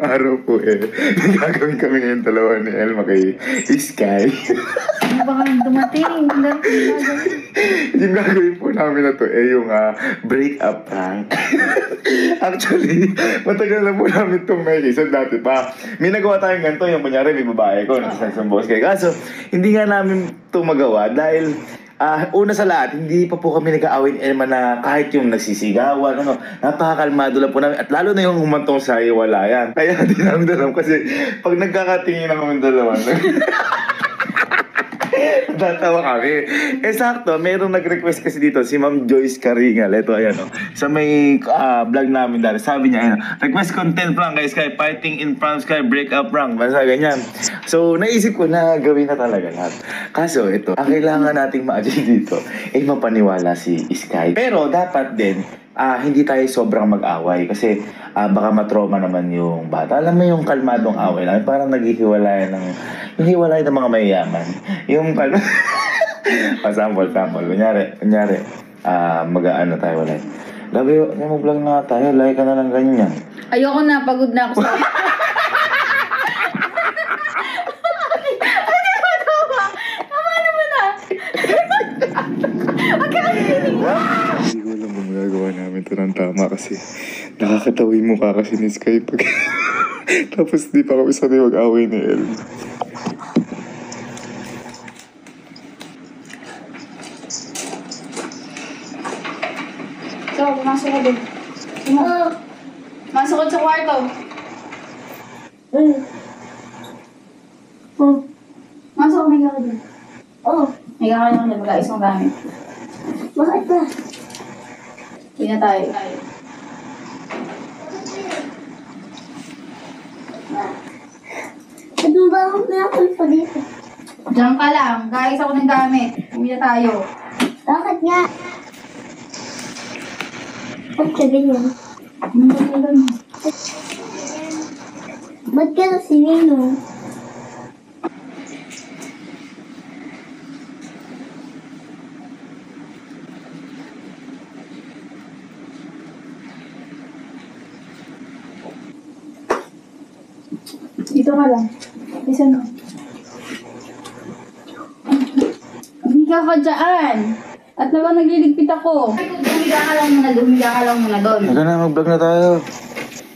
araw po may gagawin kami ngayon dalawa ni Elma kay Sky. Ano ba kami dumating? Ang dami kong gagawin. Yung gagawin po namin na to yung break-up prank. Actually, matagal na po namin itong may isa dati pa. May nagawa tayong ganito, yung kunyari may babae ko, nagsasambawas kay kaso, hindi nga namin ito magawa dahil una sa lahat, hindi pa po kami nag-aaway ni Elma na kahit yung nagsisigawan, napakakalmado lang po namin. At lalo na yung humantong sa hiwalayan. Kaya hindi namin alam kasi pag nagkakatingin na kami dalawa, tatawa kami. Sakto, mayroong nag-request kasi dito, si Ma'am Joyce Caringal. Ito, ayan, sa may vlog namin dati. Sabi niya, ayan, request content prank kay Sky, fighting in front of Sky, break up prank. Basta ganyan. So, naisip ko na gawin na talaga lahat. Kaso, ito, ang kailangan nating ma-adjust dito, mapaniwala si Sky. Pero, dapat din, hindi tayo sobrang mag-away kasi baka matrauma naman yung bata. Alam mo yung kalmadong away lang, parang naghihiwalay ng mga mayayaman. Yung sample. Kunyari, mag-aano tayo ulit. Labi, mag-vlog na tayo, like ka na lang ganyan. Ayoko na, pagod na ako sa... Hindi ko alam kung magagawa namin ito ng tama kasi nakakatawa yung mukha kasi ni Sky pag... Tapos di pa kami sanay mag-away ni Elma. So, pumasok ko din. Masok ko sa kwarto. Masok, may ka din. May ka din. Mag-aayos mong gamit. Bakit ba? Hindi na tayo. Ano ba akong pinakul pa dito? Diyan ka lang. Mag-aayos ako ng gamit. Hindi na tayo. Bakit nga? Ba't ka ganyan? Ba't ka kasi ganyan? Dito ka lang. Isa na. Hindi ka pa dyan. At naman nagliligpit ako. Humiga ka lang muna doon. Ito na, mag-vlog na tayo.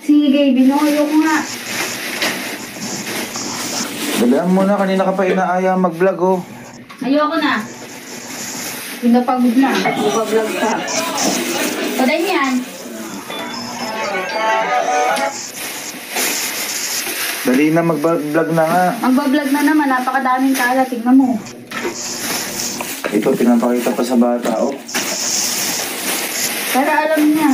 Sige, binoyo ko nga. Dalihan mo na, kanina ka pa inaaya mag-vlog oh. Ayoko na. Pinapagod na. Ipa-vlog ka. Paday yan. Dali na, mag-vlog na nga. Magbablog na naman. Napakadaming kala. Tingnan mo. Ito, pinapakita pa sa bata oh. Para alam niya.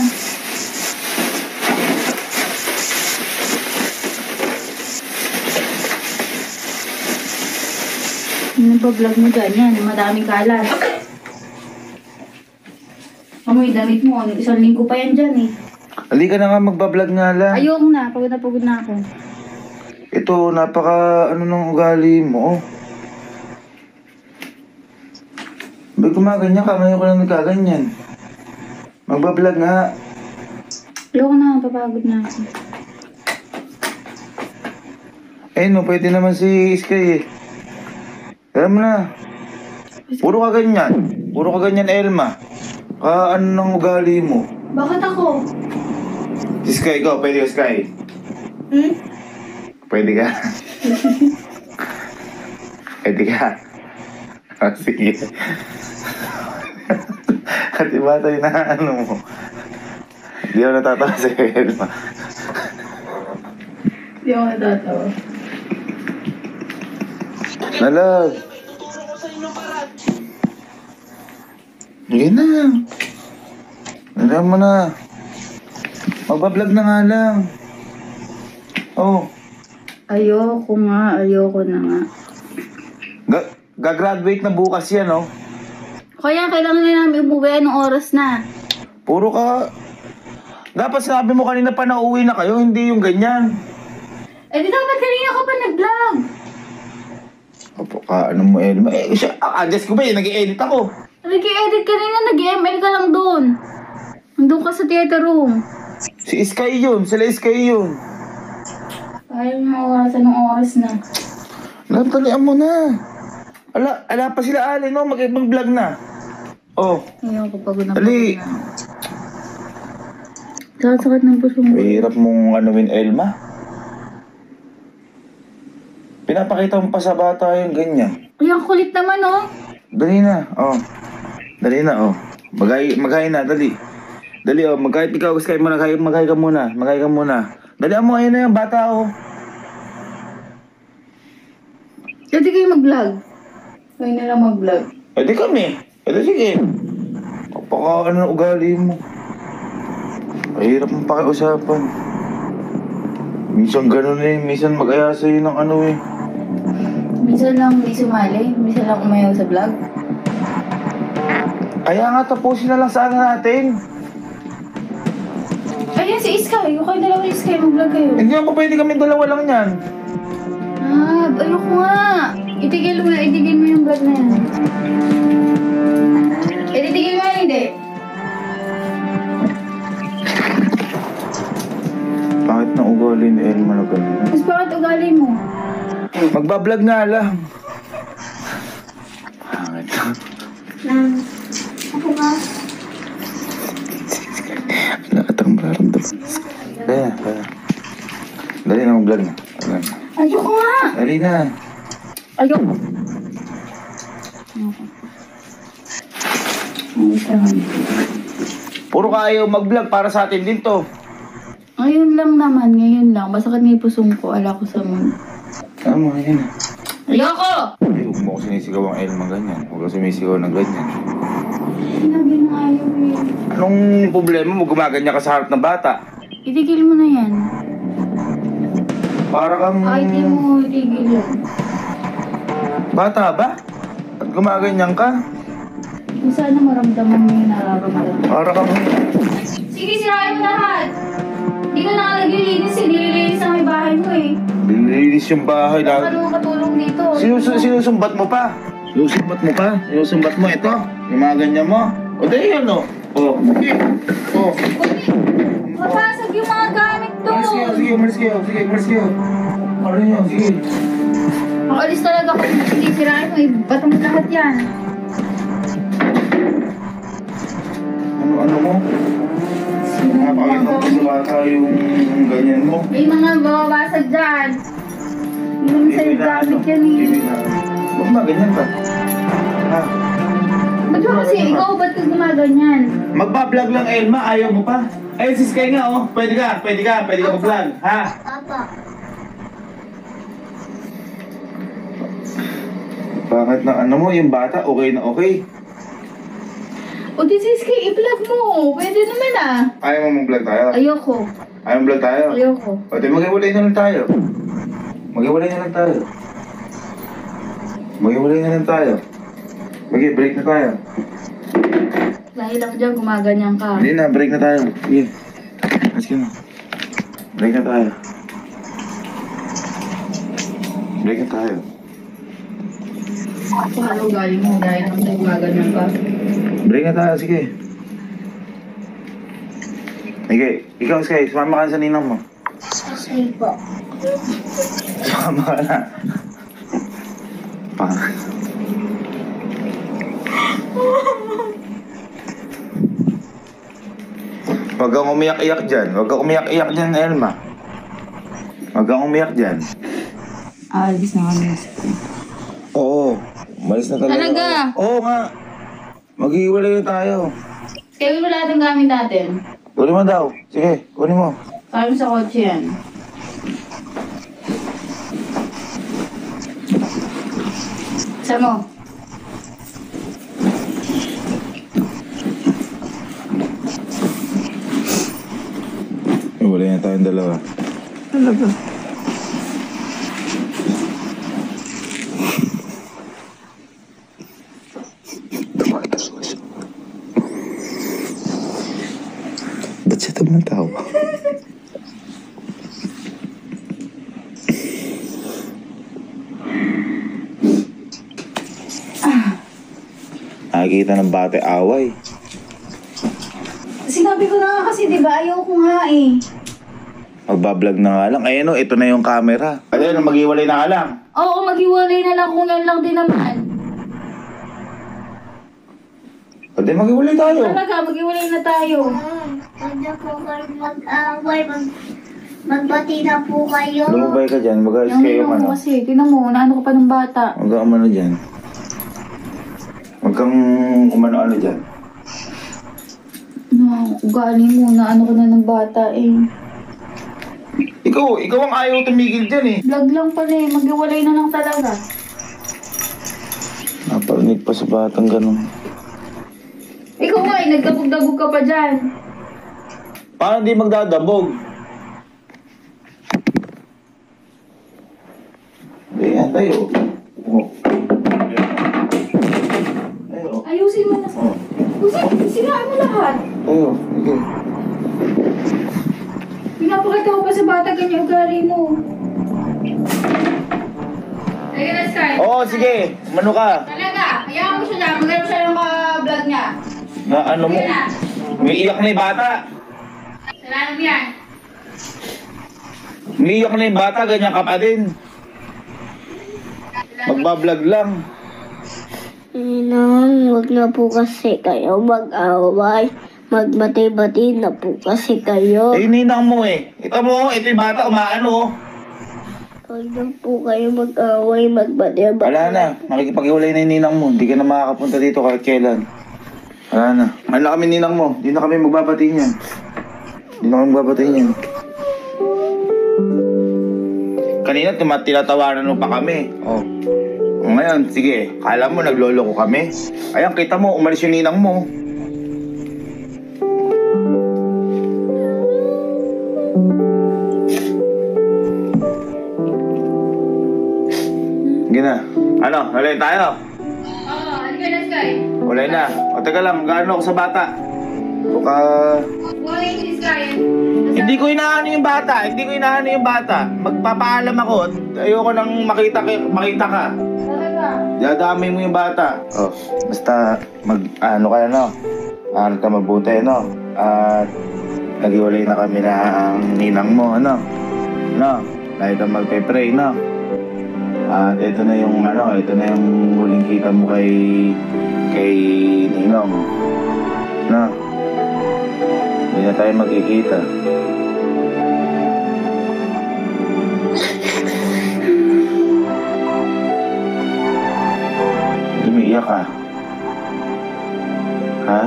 Nagbablog mo dyan. Yan. Madaming kalat. Amoy, damit mo. Isang linggo pa yan dyan eh. Halika na nga, mag-vlog nga lang. Ayoko na. Pagod na ako. Ito, napaka nung ugali mo oh. Ba't gumaganyan ka? Ngayon ko lang nagkaganyan. Magbablog nga. Ayoko na. Papagod na ako. No, pwede naman si Sky eh. Alam mo na. Puro ka ganyan, Elma. Ano nang ugali mo? Bakit ako? Si Sky, ikaw, pwede ka, Sky? Pwede ka? Pwede ka? Sige. At iba tayo na ano mo. Hindi ako natatawa sa Elma. Hindi ako natatawa. Nalag. Sige na. Alam mo na. Magbablog na nga lang. Oh. Ayoko na nga. Gagraduate na bukas yan, oh. Kaya kailangan na namin umuwi. Anong oras na? Puro ka... Dapat sinabi mo kanina pa na uwi na kayo, hindi yung ganyan. Eh di dapat kanina ka pa nag-vlog. Opo ka, ano mo, Elma? Adjust ko ba eh, nag-i-edit ako. Nag-i-edit kanina, nag-ML ka lang doon. Nandun ka sa theater room. Si Sky yun, sila Sky yun. Ayaw mo oras, anong oras na? Talian mo na. Ala pa sila Ali, no? Mag-ibang vlog na. Oh, Ayaw ko pagod na dali. pagod na. Sakit ng puso mo. Mahirap mong anuin Elma. Pinapakita mo pa sa bata yung ganyan. Ay, ang kulit naman, oh. Dali na, oh. Dali na, oh. Maghay na, dali. Dali, oh. Kahit ikaw, gusto kayo muna, maghay ka muna. Maghay ka muna. Dali mo, ayun na yung bata, oh. Pwede kayo mag-vlog. Pwede na lang mag-vlog. Pwede kami. Pwede sige. Kapaka ano na ugali mo. Mahirap mong pakiusapan. Minsan ganun eh. Minsan mag-aya sa'yo ng ano eh. Minsan lang hindi sumali. Minsan lang umayaw sa vlog. Kaya nga tapusin na lang sana natin. Ayan si Iskay. Yung kayo dalawa Iskay. Mag-vlog kayo. Hindi naman pwede kami dalawa lang yan. Ah, ayoko nga. Itigil mo yung vlog na yan. Itigil mo, hindi. Bakit na ugali ni Elma na ganun? Mas bakit ugali mo? Magbablog nga lang. Bakit? Ako ka. Wala ka tayong mararamdaman. Kaya. Dali na mag-vlog na. Ayoko nga. Dali na. Ayoko. Puro ka ayaw mag-vlog para sa atin din to. Ngayon lang naman, ngayon lang. Masakit nga yung pusong ko. Ala ko sa mundo. Tama, yan na. Ayoko! Ay, huwag mo ko sinisigaw ang Elma ganyan. Huwag ko sumisigaw ng ganyan. Sinabi na ayaw eh. Anong problema mo? Gumaganya ka sa harap ng bata. Itigil mo na yan. Para kang... Ay, di mo itigil yan. Bata ba? At gumaganyan ka? Kung sana maramdaman mo yung nararamdaman. Para kang... Sige, sirain mo lahat. Hindi ka na naglilinis eh. Nililinis na may bahay mo eh. Nililis yung bahay Wala ka lahat. naman katulong dito. Sinusumbat mo pa? Sinusumbat mo pa? Sinusumbat mo ito? Yung mga ganyan mo? O dahil yan o. O. O. Mapasag yung mga gamit doon. Umalis kayo. Ano yun? Sige. Makalis talaga ako. Hindi, sirain mo eh. Batang lahat yan. Ano mo? Napakita mo sa bata yung ganyan mo. May mga mababasag dyan. Yung sa'yo gamit yan eh. Huwag na, ganyan ka. Ha? Ba't ba kasi ikaw, ba't ka gumaganyan? Magpa-vlog lang, Elma. Ayaw mo pa. Ay, sis Kay nga, oh. Pwede ka mag-vlog. Ha? Apa. Bakit na ano mo, yung bata, okay na okay? O di sis kay, i-vlog mo. Pwede naman ah. Ayaw mo mag-vlog tayo? Ayoko. Ayaw mo vlog tayo? Ayoko. O, di mag-iwalay na lang tayo. Mag-iwalay na lang tayo. Break na tayo. Dahil lang dyan, gumaganyan ka. Hindi na, break na tayo. Sige. Let's go. Break na tayo. Paano galing mo dahil lang dyan, gumaganyan ka? Break na tayo, sige. Sige, ikaw Sky, sumama ka sa ninang mo. Sige po. Sumama ka na. Huwag kang umiyak-iyak dyan, Elma. Huwag kang umiyak dyan. Alis na kami. Oo, malis na talaga. Talaga? Oo nga. Mag-iwalay na tayo. Kaya mo lahat ng gamit natin. Kunin mo daw. Sige, kunin mo. Kaya sa kotse yan. Saan mo? Iwalay na tayong dalawa. Talaga. Ba't siya tumatawa? Nakikita ng bate away. Sinabi ko na nga kasi, di ba? Ayaw ko nga eh. Magbablog na nga lang. Ayan o, ito na yung camera. Ayun, maghiwalay na nga lang. Oo, maghiwalay na lang kung yan lang din naman. Pwede maghiwalay tayo. Talaga, maghiwalay na tayo. Huwag na po kayo mag-away. Magbati na po kayo. Lumabay ka dyan, mag-ayos Yung kayo ninong ano. mo kasi, tinan mo, naano ka pa ng bata. Huwag kang ano dyan. Huwag kang umano-ano dyan. No, ugali mo, naano ka na ng bata eh. Ikaw ang ayaw tumigil dyan eh. Vlog lang pala eh, maghiwalay na lang talaga. Naparinig pa sa batang ganun. Ikaw nga eh, nagdabog-dabog ka pa dyan. Paano di magdadabog? Ayan, tayo. Oh. Tayo. Ayusin mo na. Oh. Siraan mo lahat. Tayo. Sige. Pinapakita ko pa sa bata ganyan ugali mo. Ayun na, Sky. Oo, sige. Umano ka. Talaga, hayaan mo siya na. Magano siya ng vlog niya. Na ano mo? Ayun na. Umiiyak na yung bata. Salamat mo yan. Umiiyak na yung bata, ganyan ka pa din. Magbablog lang. Ninang, huwag na po kasi kayo mag-away. Magbati-bati na po kasi kayo. Eh, ninang mo eh. Ito mo, ito yung bata, umaano. Huwag na po kayo mag-away. Magbati-bati. Wala na. Makikipag-iwalay na yung ninang mo. Hindi ka na makakapunta dito kahit kailan. Wala na. Mahal na kami ninang mo. Hindi na kami magbabati niyan. Hindi na kami magbabati niyan. Kanina tinatawanan mo pa kami. Oh. Ngayon, sige. Kala mo naglolo ko kami. Ayan, kita mo, umalis yung ninang mo. Sige na. Ano, nalay tayo? Oo, halika na, Sky. Wala na. O teka lang, gaano ako sa bata? Baka... Wala yung si Sky. Hindi ko inaano yung bata. Hindi ko inaano yung bata. Magpapaalam ako. Ayoko nang makita ka. Talaga. Dadamay mo yung bata. Oh, basta ano ka no? Ano ka mabuti, no? At naghiwalay na kami na ang ninang mo, ano? No? Dahil ka magpe-pray, no? At ito na yung ito na yung huling kita mo kay Ninong. No? Hindi na tayo magkikita. Umiiyak ka. Ha?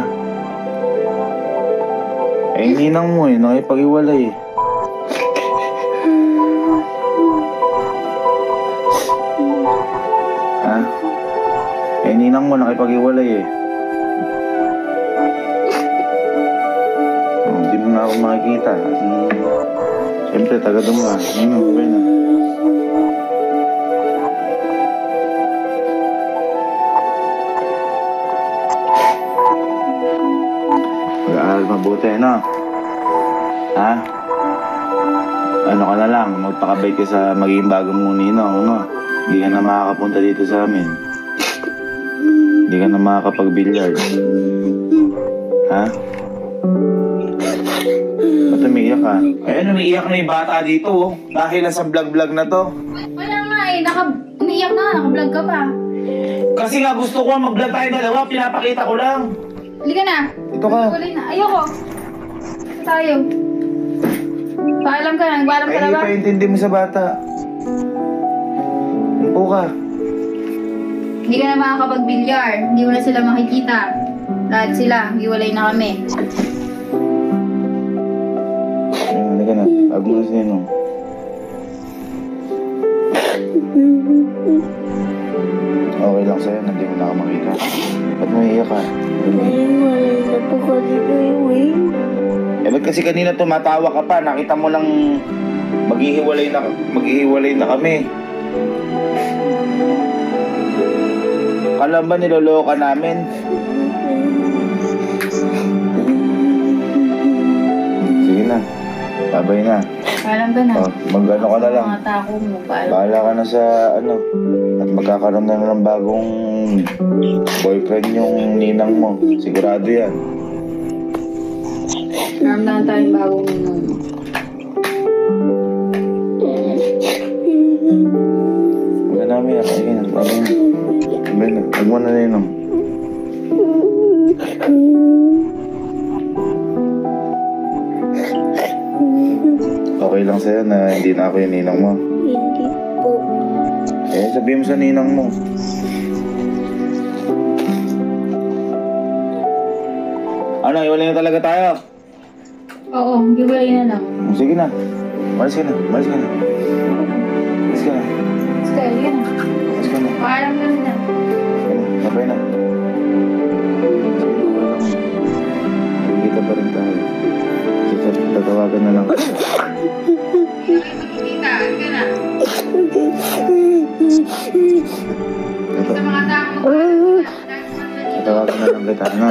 Eh, ninang mo eh, nakipag-iwalay eh. Ha? Eh, ninang mo nakipag-iwalay eh. Oh, hindi mo na ako makikita. Siyempre, taga doon ka. Okay na. Mag-aaral mabuti, no? Ha? Ano ka na lang, magpakabait ka sa magiging bagong mong ninong, no? Hindi ka na makakapunta dito sa amin. Hindi ka na makakapag-billiard. Ha? Ba't umiiyak ka? Ayan, umiiyak na yung bata dito, oh. Dahil lang sa vlog-vlog na to. Wala nga eh, umiiyak na, naka-vlog ka pa. Kasi nga gusto ko mag-vlog tayo dalawa, pinapakita ko lang. Halika na. Ito ka. Wala na. Ayoko. Tayo. Paalam ka na, nagpaalam ka Ay, na ba? ipaintindi mo sa bata. Upo ka. Hindi ka na makakapag-bilyar. Hindi mo na sila makikita. Lahat sila, hiwalay na kami. Ayun, halika na. Tawag mo na si Ninong. Okay lang sa'yo, hindi mo na ako makita. Ba't mo iiyak ka? Naiwalay na po kasi kayo eh. Eh, ba't kasi kanina tumatawa ka pa? Nakita mo lang maghihiwalay na kami. Kala ba niloloko ka namin? Sige na. Babay na. Paalam ka na. Oh, mag-ano ka na lang. Mga tako mo, paalam. Bahala ka na sa at magkakaroon na ng bagong boyfriend yung ninang mo. Sigurado yan. Naramdaman tayong bagong ninong mo. na umiyak. Sige na, babay na. Babay na. Huwag mo na ninong. Okay lang sa'yo na hindi na ako yung ninang mo. Hindi po. Eh, sabihin mo sa ninang mo. Ano, iwalay na talaga tayo? Oo, giwalay na lang. Sige na. Malis ka na. Malis ka na. Malis ka na. Style, yan. Malis ka na. Paalam na na. Sabay na. Kita pa rin tayo. Tatawagan na lang. Kita, ka na. Sa mga tao, Tatawagan na lang kita na.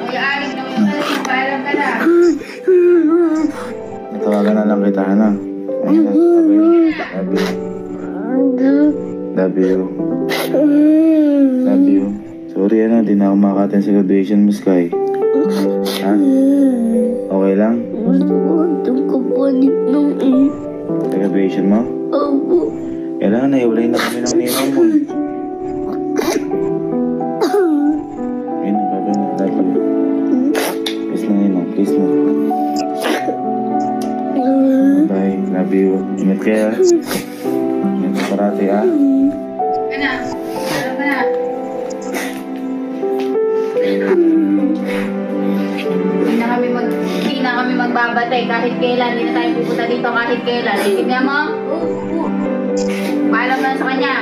Kuya Aling, paalam ka na. Tatawagan na lang kita na. Ayun na. Sabay na. Love you. Love you. Sorry di na ako makakatin sa graduation mo, Sky. Ha? Okay lang? Gusto ko itong kapalit nung Sa graduation mo? Opo. Kailangan na, iwalay na kami ng ninong mo. Ayun na, babay na. Love you. Please na ninong, please na. Bye, love you. Ingat kayo. Ingat ka parati, ha? Ka na. Paalam ka na. Hindi na kami magbabatay kahit kailan. Hindi na tayo pupunta dito kahit kailan. Itindihan mo? Opo. Paalam na sa kanya.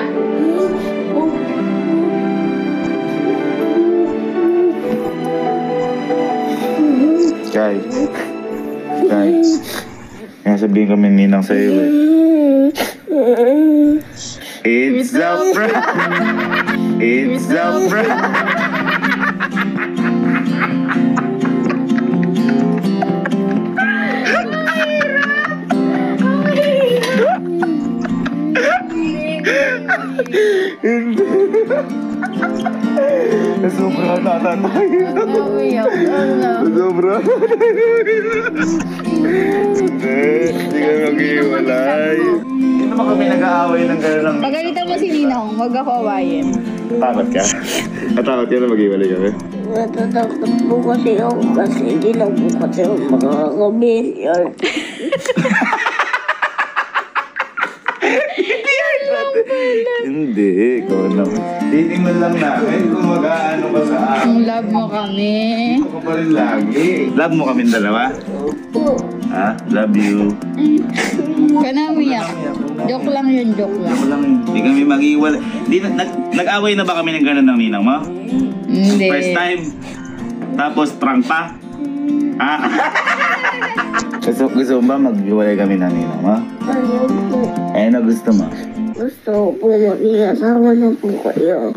Sky. Sky. Kaya sabihin kami ninang sa'yo eh. It's a prank! It's a prank! Hindi. Sobrang natatay. Umiyak. Sobrang hindi ka mag-iwalay. Hindi naman kami nag-aaway ng gano'n lang. Pagalitan mo si Ninong, huwag ako awayin. Takot ka? Natakot ka na mag-iwalay kami? Natatakot po kasi ako kasi hindi lang po kasi ako makakabiliyard. Hindi, ikaw naman. Titingnan lang namin kung mag-aano ka sa akin. Love mo kami. Ito ka pa rin lagi. Love mo kaming dalawa? Opo. Ha? Love you. Ka na umiyak. Joke lang yun, joke lang. Ako lang, hindi kami mag-iwalay. Nag-away na ba kami ng gano'n ng ninang mo? Hindi. First time? Tapos prank pa? Ha? gusto mo ba mag-iwalay kami ng ninang mo? Ayaw po. Eh, na gusto mo? Gusto ko po maging asawa na po kayo.